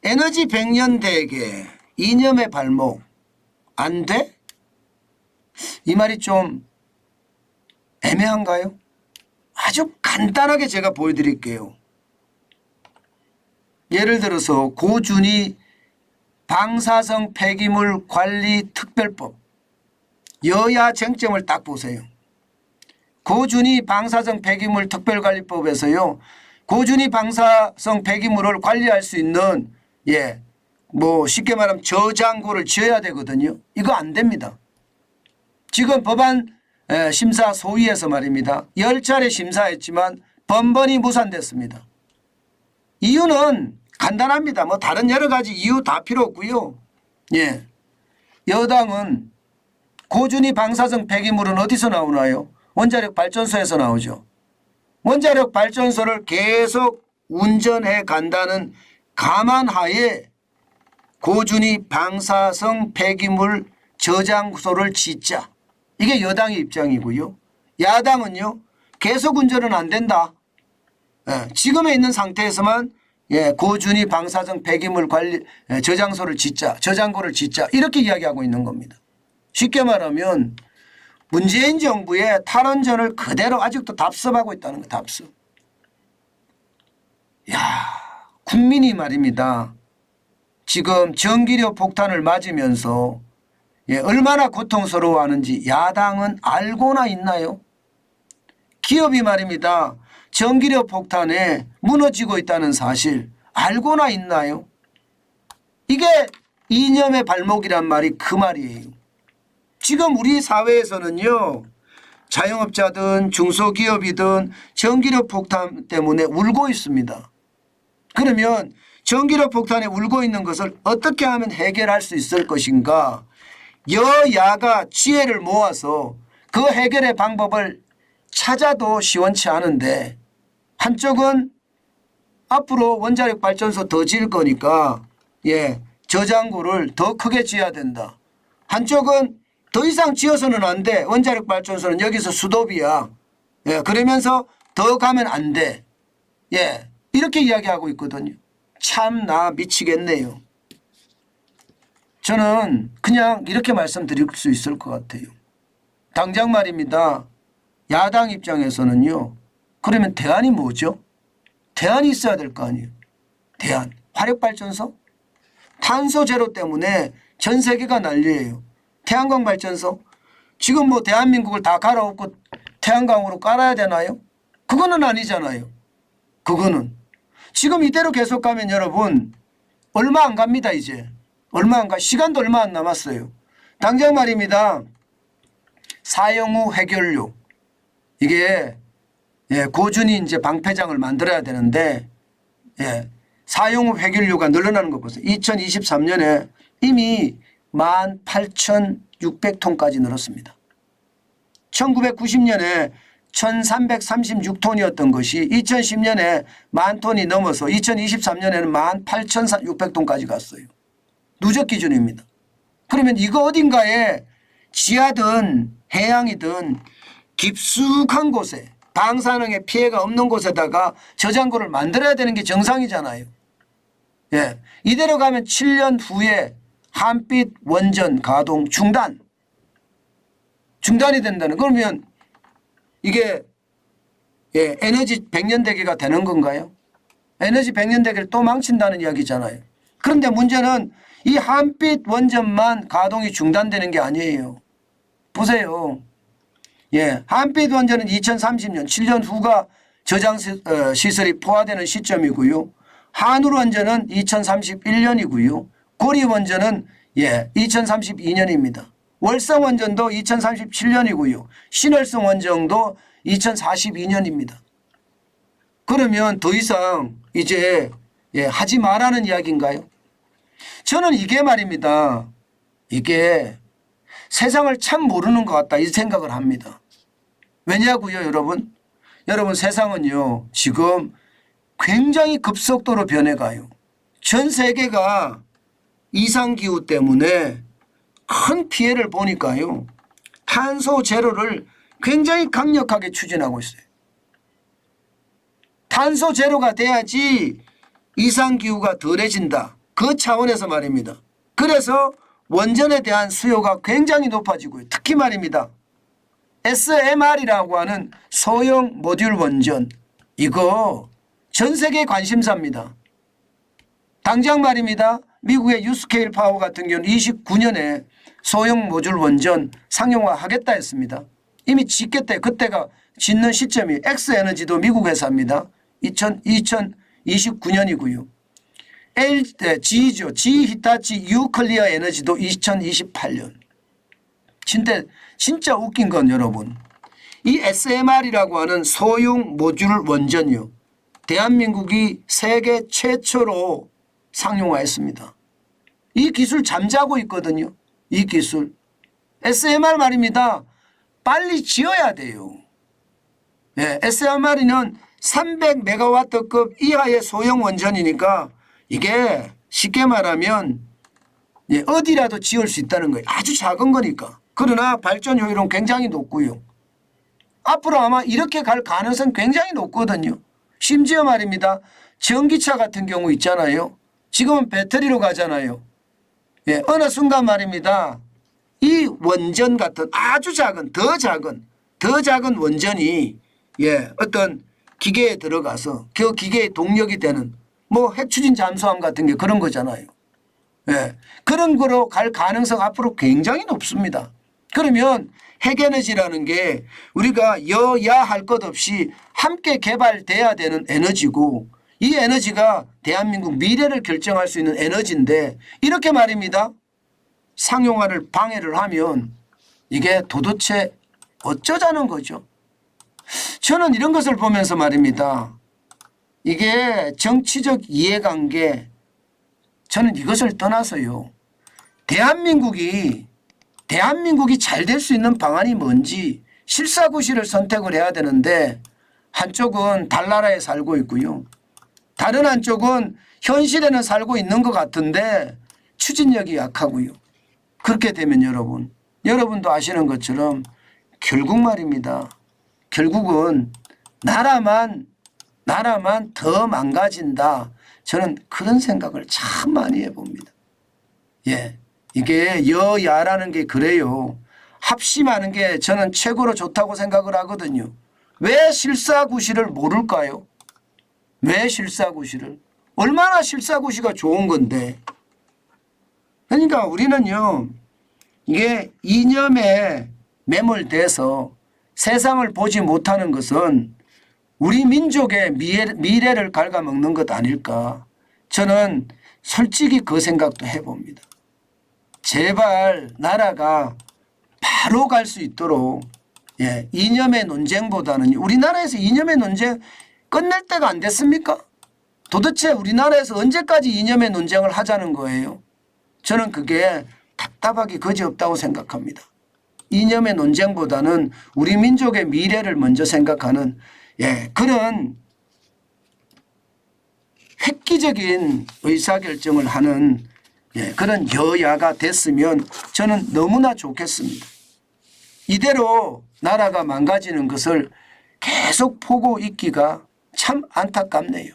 에너지 100년 대계 이념의 발목 안 돼? 이 말이 좀 애매한가요? 아주 간단하게 제가 보여드릴게요. 예를 들어서 고준위 방사성 폐기물 관리 특별법 여야 쟁점을 딱 보세요. 고준위 방사성 폐기물 특별관리법에서요. 고준위 방사성 폐기물을 관리할 수 있는 뭐 쉽게 말하면 저장고를 지어야 되거든요. 이거 안 됩니다. 지금 법안 심사 소위에서 말입니다. 10차례 심사했지만 번번이 무산됐습니다. 이유는 간단합니다. 뭐 다른 여러 가지 이유 다 필요 없고요. 여당은 고준위 방사성 폐기물은 어디서 나오나요? 원자력 발전소에서 나오죠. 원자력 발전소를 계속 운전해 간다는 감안하에 고준위 방사성 폐기물 저장소를 짓자. 이게 여당의 입장이고요. 야당은요. 계속 운전은 안 된다. 지금에 있는 상태에서만 고준위 방사성 폐기물 관리 저장소를 짓자. 저장고를 짓자. 이렇게 이야기하고 있는 겁니다. 쉽게 말하면 문재인 정부의 탈원전을 그대로 아직도 답습하고 있다는 거 답습. 국민이 말입니다. 지금 전기료 폭탄을 맞으면서 얼마나 고통스러워하는지 야당은 알고나 있나요? 기업이 말입니다. 전기료 폭탄에 무너지고 있다는 사실 알고나 있나요? 이게 이념의 발목이란 말이 그 말이에요. 지금 우리 사회에서는요. 자영업자든 중소기업이든 전기료 폭탄 때문에 울고 있습니다. 그러면 전기료 폭탄에 울고 있는 것을 어떻게 하면 해결할 수 있을 것인가? 여야가 지혜를 모아서 그 해결의 방법을 찾아도 시원치 않은데 한쪽은 앞으로 원자력 발전소 더 지을 거니까 저장고를 더 크게 지어야 된다. 한쪽은 더 이상 지어서는 안 돼. 원자력 발전소는 여기서 수도비야. 그러면서 더 가면 안 돼. 이렇게 이야기하고 있거든요. 참나 미치겠네요. 저는 그냥 이렇게 말씀드릴 수 있을 것 같아요. 당장 말입니다. 야당 입장에서는요. 그러면 대안이 뭐죠? 대안이 있어야 될 거 아니에요. 대안. 화력발전소? 탄소 제로 때문에 전 세계가 난리예요. 태양광 발전소? 지금 뭐 대한민국을 다 갈아엎고 태양광으로 깔아야 되나요? 그거는 아니잖아요. 그거는. 지금 이대로 계속 가면 여러분 얼마 안 갑니다. 이제. 얼마 안 가. 시간도 얼마 안 남았어요. 당장 말입니다. 사용 후 해결료. 이게 고준위 이제 방패장을 만들어야 되는데 사용 후 해결료가 늘어나는 거 보세요. 2023년에 이미 18,600톤까지 늘었습니다. 1990년에 1,336톤이었던 것이 2010년에 10,000톤이 넘어서 2023년에는 18,600톤까지 갔어요. 누적 기준입니다. 그러면 이거 어딘가에 지하든 해양이든 깊숙한 곳에 방사능의 피해가 없는 곳에다가 저장고를 만들어야 되는 게 정상이잖아요. 이대로 가면 7년 후에 한빛 원전 가동 중단이 된다는. 그러면 이게 에너지 100년 대계가 되는 건가요? 에너지 100년 대계를 또 망친다는 이야기잖아요. 그런데 문제는 이 한빛 원전만 가동이 중단되는 게 아니에요. 보세요. 한빛 원전은 2030년 7년 후가 저장 시설이 포화되는 시점이고요. 한울 원전은 2031년이고요. 고리 원전은 2032년입니다. 월성 원전도 2037년이고요. 신월성 원전도 2042년입니다. 그러면 더 이상 이제 하지 말라는 이야기인가요? 저는 이게 말입니다. 이게 세상을 참 모르는 것 같다 이 생각을 합니다. 왜냐고요 여러분? 여러분 세상은요 지금 굉장히 급속도로 변해가요. 전 세계가 이상기후 때문에 큰 피해를 보니까요. 탄소 제로를 굉장히 강력하게 추진하고 있어요. 탄소 제로가 돼야지 이상기후가 덜해진다. 그 차원에서 말입니다. 그래서 원전에 대한 수요가 굉장히 높아지고요. 특히 말입니다. SMR이라고 하는 소형 모듈 원전, 이거 전 세계 관심사입니다. 당장 말입니다. 미국의 유스케일 파워 같은 경우는 29년에 소형 모듈 원전 상용화 하겠다 했습니다. 이미 짓겠다. 그때가 짓는 시점이 엑스에너지도 미국 회사입니다. 2029년이고요. G죠. G 히타치 유클리어 에너지도 2028년. 진짜 웃긴 건 여러분, 이 SMR이라고 하는 소형 모듈 원전이요, 대한민국이 세계 최초로 상용화했습니다. 이 기술 잠자고 있거든요. 이 기술 SMR 말입니다. 빨리 지어야 돼요. 네, SMR은 300메가와트급 이하의 소형 원전이니까 이게 쉽게 말하면 어디라도 지을 수 있다는 거예요. 아주 작은 거니까. 그러나 발전 효율은 굉장히 높고요. 앞으로 아마 이렇게 갈 가능성 굉장히 높거든요. 심지어 말입니다. 전기차 같은 경우 있잖아요. 지금은 배터리로 가잖아요. 예, 어느 순간 말입니다. 이 원전 같은 아주 작은 더 작은 원전이 어떤 기계에 들어가서 그 기계의 동력이 되는 뭐 핵추진 잠수함 같은 게 그런 거잖아요. 예, 그런 거로 갈 가능성 앞으로 굉장히 높습니다. 그러면 핵에너지라는 게 우리가 여야 할 것 없이 함께 개발돼야 되는 에너지고, 이 에너지가 대한민국 미래를 결정할 수 있는 에너지인데 이렇게 말입니다. 상용화를 방해를 하면 이게 도대체 어쩌자는 거죠. 저는 이런 것을 보면서 말입니다. 이게 정치적 이해관계, 저는 이것을 떠나서요, 대한민국이 잘 될 수 있는 방안이 뭔지 실사구시를 선택을 해야 되는데, 한쪽은 달나라에 살고 있고요, 다른 한쪽은 현실에는 살고 있는 것 같은데 추진력이 약하고요. 그렇게 되면 여러분도 아시는 것처럼 결국 말입니다. 결국은 나라만 더 망가진다. 저는 그런 생각을 참 많이 해봅니다. 예, 이게 여야라는 게 그래요. 합심하는 게 저는 최고로 좋다고 생각을 하거든요. 왜 실사구시를 모를까요? 왜 실사구시를? 얼마나 실사구시가 좋은 건데. 그러니까 우리는요, 이게 이념에 매몰돼서 세상을 보지 못하는 것은 우리 민족의 미래를 갉아먹는 것 아닐까. 저는 솔직히 그 생각도 해봅니다. 제발 나라가 바로 갈 수 있도록, 이념의 논쟁보다는, 우리나라에서 이념의 논쟁 끝낼 때가 안 됐습니까? 도대체 우리나라에서 언제까지 이념의 논쟁을 하자는 거예요? 저는 그게 답답하기 그지없다고 생각합니다. 이념의 논쟁보다는 우리 민족의 미래를 먼저 생각하는 그런 획기적인 의사결정을 하는 그런 여야가 됐으면 저는 너무나 좋겠습니다. 이대로 나라가 망가지는 것을 계속 보고 있기가 참 안타깝네요.